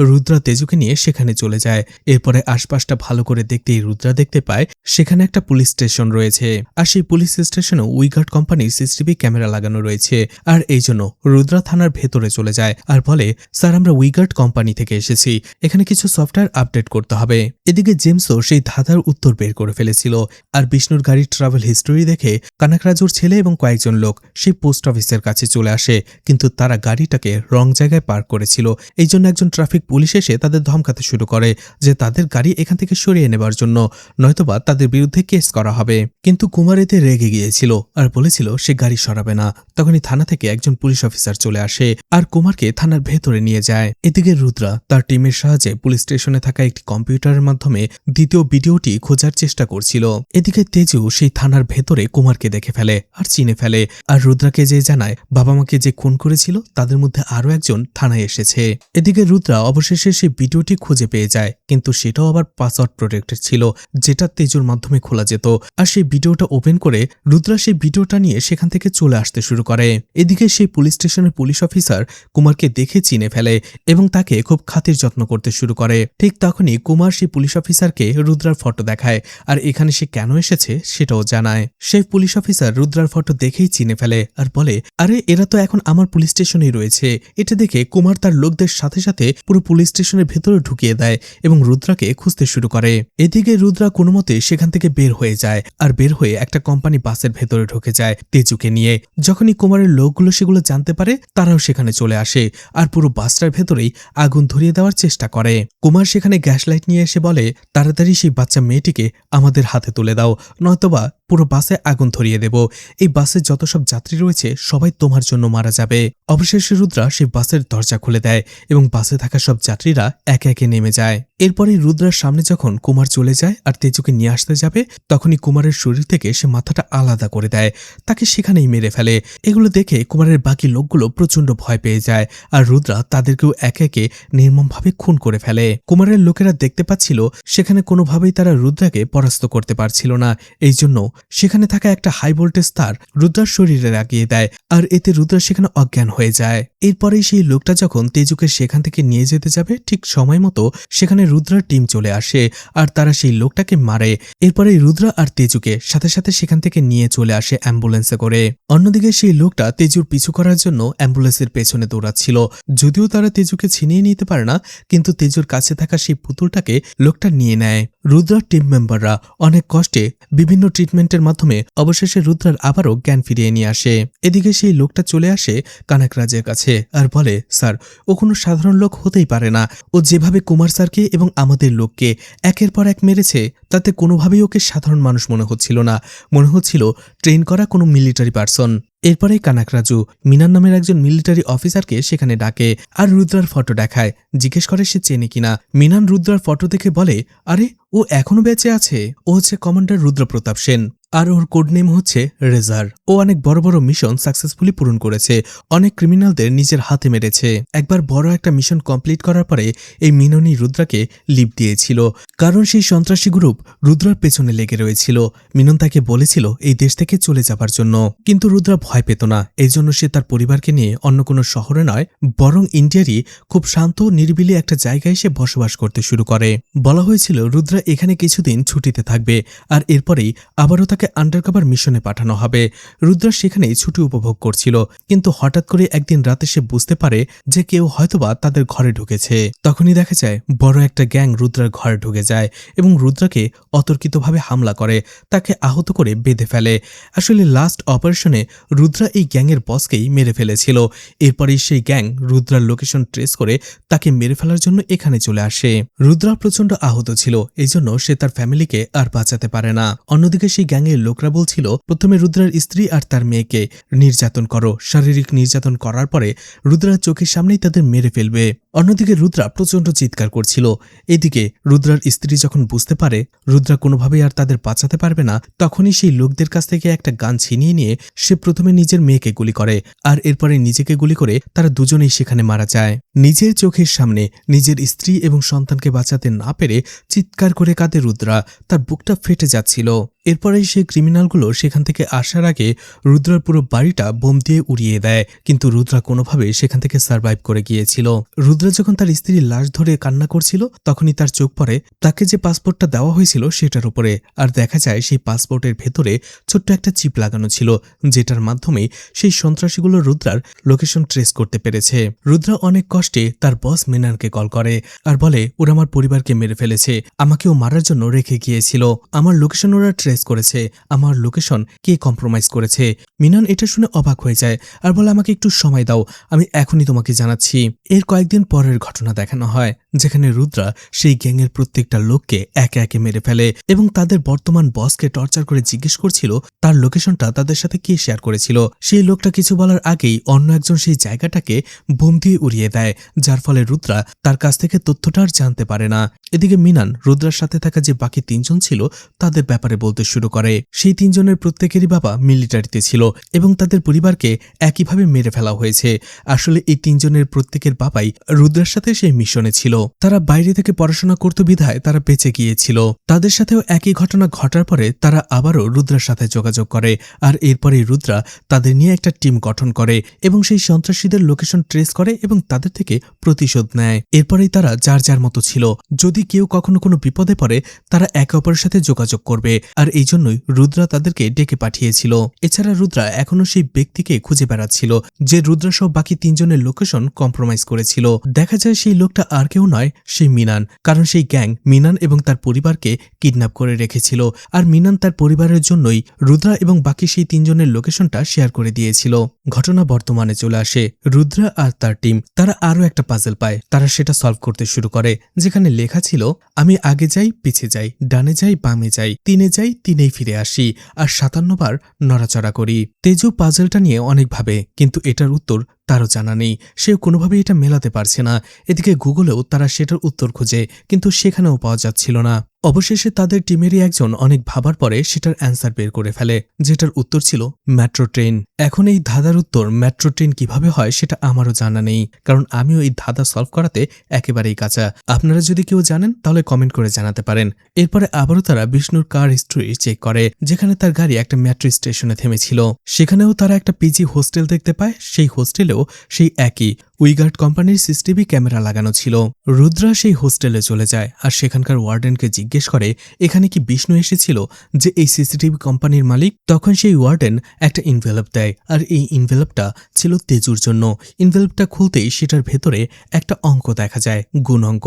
রুদ্রা তেজুকে নিয়ে সেখানে চলে যায়। এরপরে আশপাশটা ভালো করে দেখতেই রুদ্রা দেখতে পায় সেখানে একটা পুলিশ স্টেশন রয়েছে, আর সেই পুলিশ স্টেশনেও উইগার্ড কোম্পানির সিসিটিভি ক্যামেরা লাগানো রয়েছে। আর এই জন্য রুদ্রা থানার ভেতরে চলে যায় আর বলে, স্যার আমরা উইগার্ড কোম্পানি থেকে এসেছি, এখানে কিছু সফটওয়্যার আপডেট করতে হবে। এদিকে জেমসও সেই ধাঁধার উত্তর বের করে ফেলেছিল, আর বিষ্ণুর গাড়ির ট্রাভেল হিস্টোরি দেখে কানাকরাজুর ছেলে এবং কয়েকজন লোক সেই পোস্ট অফিসের কাছে চলে আসে, কিন্তু তারা গাড়িটাকে রং জায়গায় পার্ক করেছিল। এই জন্য একজন ট্রাফিক পুলিশ এসে তাদের ধমকাতে শুরু করে যে তাদের গাড়ি এখান থেকে সরিয়ে নেবার জন্য, নয়তোবা তাদের বিরুদ্ধে কেস করা হবে। কিন্তু কুমার এতে রেগে গিয়েছিল আর বলেছিল সে গাড়ি সরাবে না। তখনই থানা থেকে একজন পুলিশ অফিসার চলে আসে আর কুমারকে থানার ভেতরে নিয়ে যায়। এদিকে রুদ্রা তার টিমের সাহায্যে পুলিশ স্টেশনে থাকা একটি কম্পিউটারের মাধ্যমে দ্বিতীয় ভিডিওটি খোঁজার চেষ্টা করছিল। এদিকে তেজু সেই থানার ভেতরে কুমারকে দেখে ফেলে আর চিনে ফেলে, আর রুদ্রাকে যে জানায় বাবা মাকে যে খুন করেছিল তাদের মধ্যে আরো একজন থানায় এসেছে। এদিকে রুদ্রা অবশেষে সেই ভিডিওটি খুঁজে পেয়ে যায়, কিন্তু সেটাও আবার পাসওয়ার্ড প্রোটেক্টেড ছিল, যেটা তেজুর মাধ্যমে খোলা যেত। আর সেই ভিডিওটা ওপেন করে রুদ্রা সেই ভিডিওটা নিয়ে সেখান থেকে চলে আসতে শুরু করে। এদিকে সেই পুলিশ স্টেশনের পুলিশ অফিসার কুমারকে দেখে চিনে ফেলে এবং তাকে খুব খাতির যত্ন করতে শুরু করে। ঠিক তখনই কুমার সেই পুলিশ অফিসারকে রুদ্রার ফটো দেখায়, আর এখানে সে কেন এসেছে সেটাও জানায়। সেই পুলিশ অফিসার রুদ্রার ফটো দেখেই চিনে ফেলে আর বলে, আরে এরা তো এখন আমার পুলিশ স্টেশনেই রয়েছে। এটা দেখে কুমার তার লোকদের সাথে সাথে পুরো পুলিশ স্টেশনের ভেতরে ঢুকিয়ে দেয় এবং রুদ্রাকে খুঁজতে শুরু করে। এদিকে রুদ্রা কোনো মতে সেখান থেকে বের হয়ে যায়, আর বের হয়ে একটা কোম্পানি বাসের ভেতরে ঢুকে যায় তেজুকে নিয়ে। যখনই কুমারের লোকগুলো সেগুলো জানতে পারে, তারাও সেখানে চলে আসে আর পুরো বাসটার ভেতরেই আগুন ধরিয়ে দেওয়ার চেষ্টা করে। কুমার সেখানে গ্যাস লাইট নিয়ে এসে বলে, তাড়াতাড়ি সেই বাচ্চা মেয়েটিকে আমাদের হাতে তুলে দাও, নয়তোবা পুরো বাসে আগুন ধরিয়ে দেব। এই বাসে যত সব যাত্রী রয়েছে সবাই তোমার জন্য মারা যাবে। অবশেষে রুদ্রা সেই বাসের দরজা খুলে দেয় এবং বাসে থাকা সব যাত্রীরা একে একে নেমে যায়। এরপরই রুদ্রার সামনে যখন কুমার চলে যায় আর তেজুকে নিয়ে আসতে যাবে, তখনই কুমারের শরীর থেকে সে মাথাটা আলাদা করে দেয়, তাকে সেখানেই মেরে ফেলে। এগুলো দেখে কুমারের বাকি লোকগুলো প্রচন্ড ভয় পেয়ে যায় আর রুদ্রা তাদেরকেও একে একে নির্মমভাবে খুন করে ফেলে। কুমারের লোকেরা দেখতে পাচ্ছিল সেখানে কোনোভাবেই তারা রুদ্রাকে পরাস্ত করতে পারছিল না, এই জন্য সেখানে থাকা একটা হাই ভোল্টেজ তার রুদ্রার শরীরে লাগিয়ে দেয় আর এতে রুদ্রা সেখানে অজ্ঞান হয়ে যায়। এরপরেই সেই লোকটা যখন তেজুকে সেখান থেকে নিয়ে যেতে যাবে, ঠিক সময় মতো সেখানে রুদ্রার টিম চলে আসে আর তারা সেই লোকটাকে মারে। এরপরে রুদ্রা আর তেজুকে সাথে সাথে সেখান থেকে নিয়ে চলে আসে অ্যাম্বুলেন্সে করে। অন্যদিকে সেই লোকটা তেজুর পিছু করার জন্য অ্যাম্বুলেন্সের পেছনে দৌড়াচ্ছিল। যদিও তারা তেজুকে ছিনিয়ে নিতে পারে না, কিন্তু তেজুর কাছে থাকা সেই পুতুলটাকে লোকটা নিয়ে নেয়। রুদ্রার টিম মেম্বাররা অনেক কষ্টে বিভিন্ন ট্রিটমেন্টের মাধ্যমে অবশেষে রুদ্রার আবারও জ্ঞান ফিরিয়ে নিয়ে আসে। এদিকে সেই লোকটা চলে আসে কানাকরাজের কাছে আর বলে, স্যার, ও কোনো সাধারণ লোক হতেই পারে না। ও যেভাবে কুমার স্যারকে এবং আমাদের লোককে একের পর এক মেরেছে, তাতে কোনোভাবেই ওকে সাধারণ মানুষ মনে হচ্ছিল না, মনে হচ্ছিল ট্রেন করা কোনো মিলিটারি পার্সন। এরপরেই কানাকরাজু মিনান নামের একজন মিলিটারি অফিসারকে সেখানে ডাকে আর রুদ্রার ফটো দেখায়, জিজ্ঞেস করে সে চেনে কিনা। মিনান রুদ্রার ফটো দেখে বলে, আরে, ও এখনো বেঁচে আছে। ও হচ্ছে কমান্ডার রুদ্রপ্রতাপ সেন আর ওর কোড নেম হচ্ছে রেজার। ও অনেক বড় বড় মিশন সাকসেসফুলি পূরণ করেছে, অনেক ক্রিমিনালদের নিজের হাতে মেরেছে। একবার বড় একটা মিশন কমপ্লিট করার পরে এই মিননই রুদ্রাকে লিভ দিয়েছিল, কারণ সেই সন্ত্রাসী গ্রুপ রুদ্রার পেছনে লেগে রয়েছিল। মিনন তাকে বলেছিল এই দেশ থেকে চলে যাবার জন্য, কিন্তু রুদ্রা ভয় পেত না। এই জন্য সে তার পরিবারকে নিয়ে অন্য কোনো শহরে নয়, বরং ইন্ডিয়ারই খুব শান্ত নিরিবিলি একটা জায়গায় সে বসবাস করতে শুরু করে। বলা হয়েছিল রুদ্রা এখানে কিছুদিন ছুটিতে থাকবে আর এরপরেই আবারও তাকে আন্ডারকভার মিশনে পাঠানো হবে। রুদ্রা সেখানেই ছুটি উপভোগ করছিল, কিন্তু হঠাৎ করে একদিন রাতে সে বুঝতে পারে যে কেউ হয়তোবা তাদের ঘরে ঢুকেছে। তখনই দেখা যায় বড় একটা গ্যাং রুদ্রার ঘরে ঢুকে যায় এবং রুদ্রাকে অতর্কিতভাবে হামলা করে, তাকে আহত করে বেঁধে ফেলে। আসলে লাস্ট অপারেশনে রুদ্রা এই গ্যাংয়ের বসকেই মেরে ফেলেছিল। এরপরেই সেই গ্যাং রুদ্রার লোকেশন ট্রেস করে তাকে মেরে ফেলার জন্য এখানে চলে আসে। রুদ্রা প্রচন্ড আহত ছিল, এই জন্য সে তার ফ্যামিলিকে আর বাঁচাতে পারে না। অন্যদিকে সেই গ্যাংয়ের লোকরা বলছিল প্রথমে রুদ্রার স্ত্রী আর তার মেয়েকে নির্যাতন করো, শারীরিক নির্যাতন করার পরে রুদ্রার চোখের সামনেই তাদের মেরে ফেলবে। অন্যদিকে রুদ্রা প্রচন্ড চিৎকার করছিল। এদিকে রুদ্রার স্ত্রী যখন বুঝতে পারে রুদ্রা কোনোভাবেই আর তাদের বাঁচাতে পারবে না, তখনই সেই লোকদের কাছ থেকে একটা গান ছিনিয়ে নিয়ে সে প্রথমে নিজের মেয়েকে গুলি করে আর এরপরে নিজেকে গুলি করে তারা দুজনেই সেখানে মারা যায়। নিজের চোখের সামনে নিজের স্ত্রী এবং সন্তানকে বাঁচাতে না পেরে চিৎকার করে কাঁদে রুদ্রা, তার বুকটা ফেটে যাচ্ছিল। এরপরেই সেই ক্রিমিনালগুলো সেখান থেকে আসার আগে রুদ্রার পুরো বাড়িটা বোম দিয়ে উড়িয়ে দেয়, কিন্তু রুদ্রা কোনোভাবে সেখান থেকে সার্ভাইভ করে গিয়েছিল। রুদ্রা যখন তার স্ত্রীর লাশ ধরে কান্না করছিল, তখনই তার চোখ পড়ে তাকে যে পাসপোর্টটা দেওয়া হয়েছিল সেটার উপরে, আর দেখা যায় সেই পাসপোর্টের ভেতরে ছোট্ট একটা চিপ লাগানো ছিল, যেটার মাধ্যমে সেই সন্ত্রাসীগুলো রুদ্রার লোকেশন ট্রেস করতে পেরেছে। রুদ্রা অনেক কষ্টে তার বস মিনানকে কল করে আর বলে, ওরা আমার পরিবারকে মেরে ফেলেছে, আমাকেও মারার জন্য রেখে গিয়েছিল, আমার লোকেশন ওরা ট্রেস করেছে, আমার লোকেশন কে কম্প্রোমাইজ করেছে। মিনান এটা শুনে অবাক হয়ে যায় আর বলে, আমাকে একটু সময় দাও, আমি এখনই তোমাকে জানাচ্ছি। এর কয়েকদিন পরের ঘটনা দেখানো হয়, যেখানে রুদ্রা সেই গ্যাংয়ের প্রত্যেকটা লোককে একে একে মেরে ফেলে এবং তাদের বর্তমান বসকে টর্চার করে জিজ্ঞেস করছিল তার লোকেশনটা তাদের সাথে কে শেয়ার করেছিল। সেই লোকটা কিছু বলার আগেই অন্য একজন সেই জায়গাটাকে বোম দিয়ে উড়িয়ে দেয়, যার ফলে রুদ্রা তার কাছ থেকে তথ্যটা আর জানতে পারে না। এদিকে মিনান রুদ্রার সাথে থাকা যে বাকি তিনজন ছিল তাদের ব্যাপারে বলতে শুরু করে। সেই তিনজনের প্রত্যেকেরই বাবা মিলিটারিতে ছিল এবং তাদের পরিবারকে একইভাবে মেরে ফেলা হয়েছে। আসলে এই তিনজনের প্রত্যেকের বাবাই রুদ্রার সাথে সেই মিশনে ছিল। তারা বাইরে থেকে পড়াশোনা করত বিধায় তারা বেঁচে গিয়েছিল। তাদের সাথেও একই ঘটনা ঘটার পরে তারা আবারও রুদ্রার সাথে যোগাযোগ করে আর এরপরেই রুদ্রা তাদের নিয়ে একটা টিম গঠন করে এবং সেই সন্ত্রাসীদের লোকেশন ট্রেস করে এবং তাদের থেকে প্রতিশোধ নেয়। এরপরেই তারা যার যার মতো ছিল, যদি কেউ কখনো কোনো বিপদে পড়ে তারা একে অপরের সাথে যোগাযোগ করবে, আর এই জন্যই রুদ্রা তাদেরকে ডেকে পাঠিয়েছিল। এছাড়া রুদ্রা এখনো সেই ব্যক্তিকে খুঁজে বেড়াচ্ছিল যে রুদ্রা সহ বাকি তিনজনের লোকেশন কম্প্রোমাইজ করেছিল। দেখা যায় সেই লোকটা আর কেউ নয়, সেই মিনান, কারণ সেই গ্যাং মিনান এবং তার পরিবারকে কিডন্যাপ করে রেখেছিল আর মিনান তার পরিবারের জন্যই রুদ্রা এবং বাকি সেই তিনজনের লোকেশনটা শেয়ার করে দিয়েছিল। ঘটনা বর্তমানে চলে আসে, রুদ্রা আর তার টিম তারা আরও একটা পাজল পায়, তারা সেটা সলভ করতে শুরু করে, যেখানে লেখা ছিল ছিল, আমি আগে যাই পিছে যাই, ডানে যাই বামে যাই, 3-এ যাই 3-এই ফিরে আসি, আর 57 বার নড়াচড়া করি। তেজু পাজলটা নিয়ে অনেক ভাবে, কিন্তু এটার উত্তর তারও জানা নেই। সেও কোনোভাবেই এটা মেলাতে পারছে না। এদিকে গুগলেও তারা সেটার উত্তর খোঁজে, কিন্তু সেখানেও পাওয়া যাচ্ছিল না। অবশেষে তাদের টিমেরই একজন অনেক ভাবার পরে সেটার অ্যান্সার বের করে ফেলে, যেটার উত্তর ছিল মেট্রো ট্রেন। এখন এই ধাঁধার উত্তর মেট্রো ট্রেন কিভাবে হয় সেটা আমারও জানা নেই, কারণ আমিও এই ধাঁধা সলভ করাতে একেবারেই কাঁচা। আপনারা যদি কেউ জানেন তাহলে কমেন্ট করে জানাতে পারেন। এরপরে আবারও তারা বিষ্ণুর কার হিস্ট্রি চেক করে, যেখানে তার গাড়ি একটা মেট্রো স্টেশনে থেমেছিল। সেখানেও তারা একটা পিজি হোস্টেল দেখতে পায়। সেই হোস্টেলেও সেই একই উইগার্ড কোম্পানির সিসিটিভি ক্যামেরা লাগানো ছিল। রুদ্রা সেই হোস্টেলে চলে যায় আর সেখানকার ওয়ার্ডেনকে জিজ্ঞেস করে এখানে কি বিষ্ণু এসেছিল, যে এই সিসিটিভি কোম্পানির মালিক। তখন সেই ওয়ার্ডেন একটা ইনভেলপ দেয়, আর এই ইনভেলপটা ছিল তেজুর জন্য। ইনভেলপটা খুলতেই সেটার ভেতরে একটা অঙ্ক দেখা যায়, গুণ অঙ্ক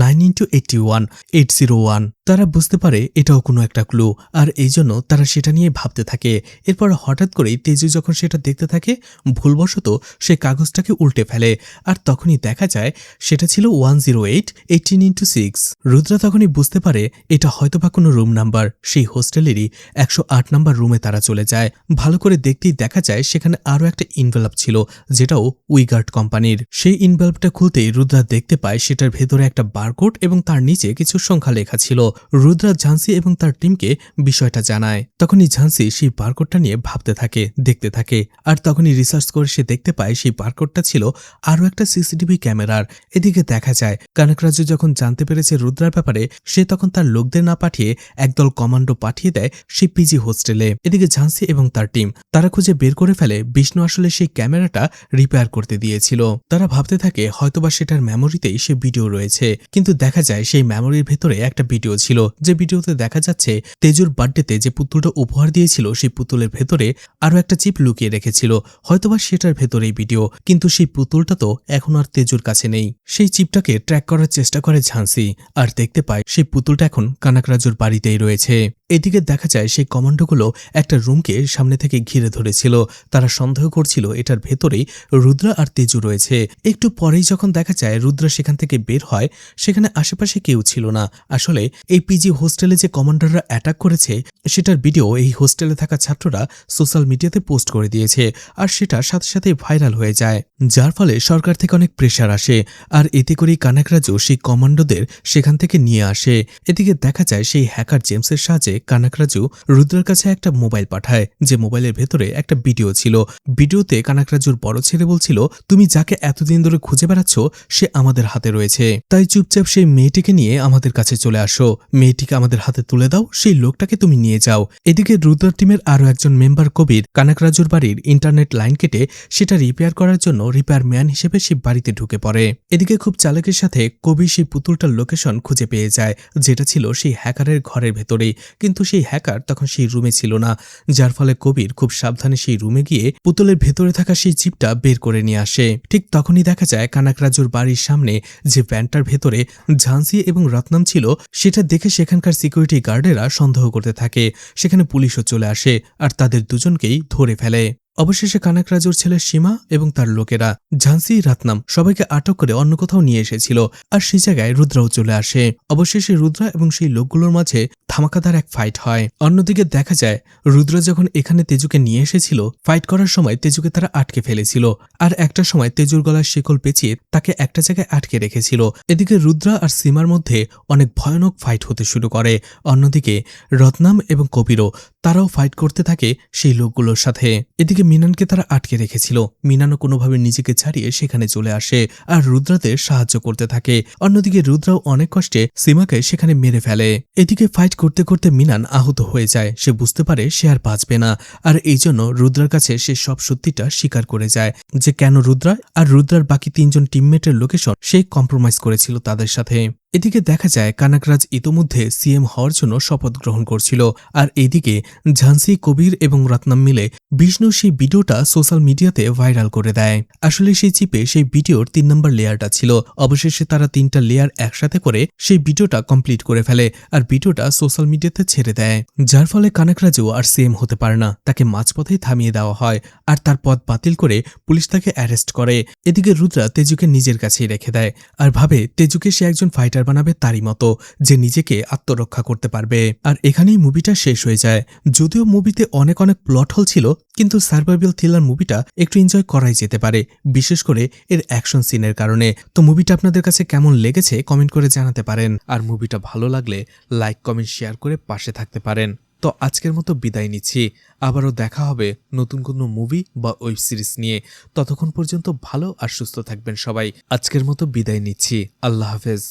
9 × 801। তারা বুঝতে পারে এটাও কোনো একটা ক্লু, আর এই জন্য তারা সেটা নিয়ে ভাবতে থাকে। এরপর হঠাৎ করেই তেজু যখন সেটা দেখতে থাকে, ভুলবশত সে কাগজটাকে উল্টে ফেলে, আর তখনই দেখা যায় সেটা ছিল 108 18 × 6। রুদ্রা তখনই বুঝতে পারে এটা হয়তোবা কোনো রুম নাম্বার। সেই হোস্টেলেরই 108 নাম্বার রুমে তারা চলে যায়। ভালো করে দেখতেই দেখা যায় সেখানে আরও একটা ইনভেলপ ছিল, যেটাও উইগার্ড কোম্পানির। সেই ইনভেলপটা খুলতেই রুদ্রা দেখতে পায় সেটার ভেতরে একটা বারকোড এবং তার নিচে কিছু সংখ্যা লেখা ছিল। রুদ্রা ঝান্সি এবং তার টিমকে বিষয়টা জানায়। তখনই ঝান্সি সেই বারকোডটা নিয়ে ভাবতে থাকে, দেখতে থাকে, আর তখনই রিসার্চ করে সে দেখতে পায় সেই বারকোডটা ছিল আরও একটা সিসিটিভি ক্যামেরার। এদিকে দেখা যায় কনকরাজু যখন জানতে পেরেছে রুদ্রার ব্যাপারে, সে তখন তার লোকদের না পাঠিয়ে একদল কমান্ডো পাঠিয়ে দেয় সেই পিজি হোস্টেলে। এদিকে ঝান্সি এবং তার টিম তারা খুঁজে বের করে ফেলে বিষ্ণু আসলে সেই ক্যামেরাটা রিপেয়ার করতে দিয়েছিল। তারা ভাবতে থাকে হয়তোবা সেটার মেমোরিতেই সে ভিডিও রয়েছে, কিন্তু দেখা যায় সেই মেমোরির ভেতরে একটা ভিডিও ছিল, যে ভিডিওতে দেখা যাচ্ছে তেজুর বার্থডেতে যে পুতুলটা উপহার দিয়েছিল সেই পুতুলের ভেতরে আরও একটা চিপ লুকিয়ে রেখেছিল। হয়তোবা সেটার ভেতরেই ভিডিও, কিন্তু সেই পুতুলটা তো এখন আর তেজুর কাছে নেই। সেই চিপটাকে ট্র্যাক করার চেষ্টা করে ঝান্সি, আর দেখতে পায় সেই পুতুলটা এখন কানাকরাজুর বাড়িতেই রয়েছে। এদিকে দেখা যায় সেই কমান্ডোগুলো একটা রুমকে সামনে থেকে ঘিরে ধরেছিল। তারা সন্দেহ করছিল এটার ভেতরেই রুদ্রা আর তেজু রয়েছে। একটু পরেই যখন দেখা যায় রুদ্রা সেখান থেকে বের হয়, সেখানে আশেপাশে কেউ ছিল না। আসলে এই পিজি হোস্টেলে যে কমান্ডাররা অ্যাটাক করেছে সেটার ভিডিও এই হোস্টেলে থাকা ছাত্ররা সোশ্যাল মিডিয়াতে পোস্ট করে দিয়েছে, আর সেটা সাথে সাথে ভাইরাল হয়ে যায়, যার ফলে সরকার থেকে অনেক প্রেশার আসে। আর এতে করেই কানাকরাজু সেই কমান্ডোদের সেখান থেকে নিয়ে আসে। এদিকে দেখা যায় সেই হ্যাকার জেমসের সাহায্যে কানাকরাজু রুদ্রার কাছে একটা মোবাইল পাঠায়, যে মোবাইলের ভেতরে একটা ভিডিও ছিল। ভিডিওতে কানাকরাজুর বড় ছেলে বলছিল, তুমি যাকে এতদিন ধরে খুঁজে বেড়াচ্ছ সে আমাদের হাতে রয়েছে, তাই চুপচাপ সেই মেয়েটিকে নিয়ে আমাদের কাছে চলে আসো। মেয়েটিকে আমাদের হাতে তুলে দাও, সেই লোকটাকে তুমি নিয়ে যাও। এদিকে রুদ্রার টিমের আরও একজন মেম্বার কবির কানাকরাজুর বাড়ির ইন্টারনেট লাইন কেটে সেটা রিপেয়ার করার জন্য রিপেয়ার ম্যান হিসেবে সেই বাড়িতে ঢুকে পড়ে। এদিকে খুব চালাকের সাথে কবির সেই পুতুলটার লোকেশন খুঁজে পেয়ে যায়, যেটা ছিল সেই হ্যাকারের ঘরের ভেতরেই, কিন্তু সেই হ্যাকার তখন সেই রুমে ছিল না, যার ফলে কবির খুব সাবধানে সেই রুমে গিয়ে পুতুলের ভেতরে থাকা সেই চিপটা বের করে নিয়ে আসে। ঠিক তখনই দেখা যায় কানাকরাজুর বাড়ির সামনে যে ভ্যানটার ভেতরে ঝান্সি এবং রত্নাম ছিল, সেটা দেখে সেখানকার সিকিউরিটি গার্ডেরা সন্দেহ করতে থাকে। সেখানে পুলিশও চলে আসে আর তাদের দুজনকেই ধরে ফেলে। অবশেষে কানাকরাজুর ছেলে সীমা এবং তার লোকেরা ঝান্সি রত্নাম সবাইকে আটক করে অন্য কোথাও নিয়ে এসেছিল, আর সেই জায়গায় রুদ্রাও চলে আসে। অবশেষে রুদ্রা এবং সেই লোকগুলোর মাঝে ধামাকাদার এক ফাইট হয়। অন্যদিকে দেখা যায় রুদ্রা যখন এখানে তেজুকে নিয়ে এসেছিল, ফাইট করার সময় তেজুকে তারা আটকে ফেলেছিল, আর একটা সময় তেজুর গলার শিকল পেঁচিয়ে তাকে একটা জায়গায় আটকে রেখেছিল। এদিকে রুদ্রা আর সীমার মধ্যে অনেক ভয়ানক ফাইট হতে শুরু করে। অন্যদিকে রত্নাম এবং কবিরও তারাও ফাইট করতে থাকে সেই লোকগুলোর সাথে। এদিকে মিনানকে তারা আটকে রেখেছিল। মিনানও কোনোভাবে নিজেকে ছাড়িয়ে সেখানে চলে আসে আর রুদ্রাদের সাহায্য করতে থাকে। অন্যদিকে রুদ্রাও অনেক কষ্টে সীমাকে সেখানে মেরে ফেলে। এদিকে ফাইট করতে করতে মিনান আহত হয়ে যায়। সে বুঝতে পারে সে আর বাঁচবে না, আর এই জন্য রুদ্রার কাছে সে সব সত্যিটা স্বীকার করে যায়, যে কেন রুদ্রা আর রুদ্রার বাকি 3 জন টিমমেটের লোকেশন সে কম্প্রোমাইজ করেছিল তাদের সাথে। এদিকে দেখা যায় কানাকরাজ ইতোমধ্যে সিএম হওয়ার জন্য শপথ গ্রহণ করছিল, আর এইদিকে ঝান্সি, কবির এবং রত্নাম মিলে বিষ্ণু সেই ভিডিওটা সোশ্যাল মিডিয়াতে ভাইরাল করে দেয়। আসলে সেই চিপে সেই ভিডিওর 3 নম্বর লেয়ারটা ছিল। অবশেষে তারা 3টা লেয়ার একসাথে করে সেই ভিডিওটা কমপ্লিট করে ফেলে, আর ভিডিওটা সোশ্যাল মিডিয়াতে ছেড়ে দেয়, যার ফলে কানাকরাজু আর সিএম হতে পারে না। তাকে মাঝপথেই থামিয়ে দেওয়া হয়, আর তার পদ বাতিল করে পুলিশ তাকে অ্যারেস্ট করে। এদিকে রুদ্রা তেজুকে নিজের কাছেই রেখে দেয়, আর ভাবে তেজুকে সে একজন ফাইটার বানাবে তারই মতো, যে নিজেকে আত্মরক্ষা করতে পারবে। আর এখানেই মুভিটা শেষ হয়ে যায়। যদিও মুভিতে অনেক অনেক প্লট হোল ছিল, কিন্তু সার্ভাইভাল থ্রিলার মুভিটা একটু এনজয় করাই যেতে পারে, বিশেষ করে এর অ্যাকশন সিনের কারণে। তো মুভিটা আপনাদের কাছে কেমন লেগেছে কমেন্ট করে জানাতে পারেন। আর মুভিটা ভালো লাগলে লাইক কমেন্ট শেয়ার করে পাশে থাকতে পারেন। তো আজকের মতো বিদায় নিচ্ছি। আবারও দেখা হবে নতুন কোনো মুভি বা ওয়েব সিরিজ নিয়ে। ততক্ষণ পর্যন্ত ভালো আর সুস্থ থাকবেন সবাই। আজকের মতো বিদায় নিচ্ছি। আল্লাহ হাফেজ।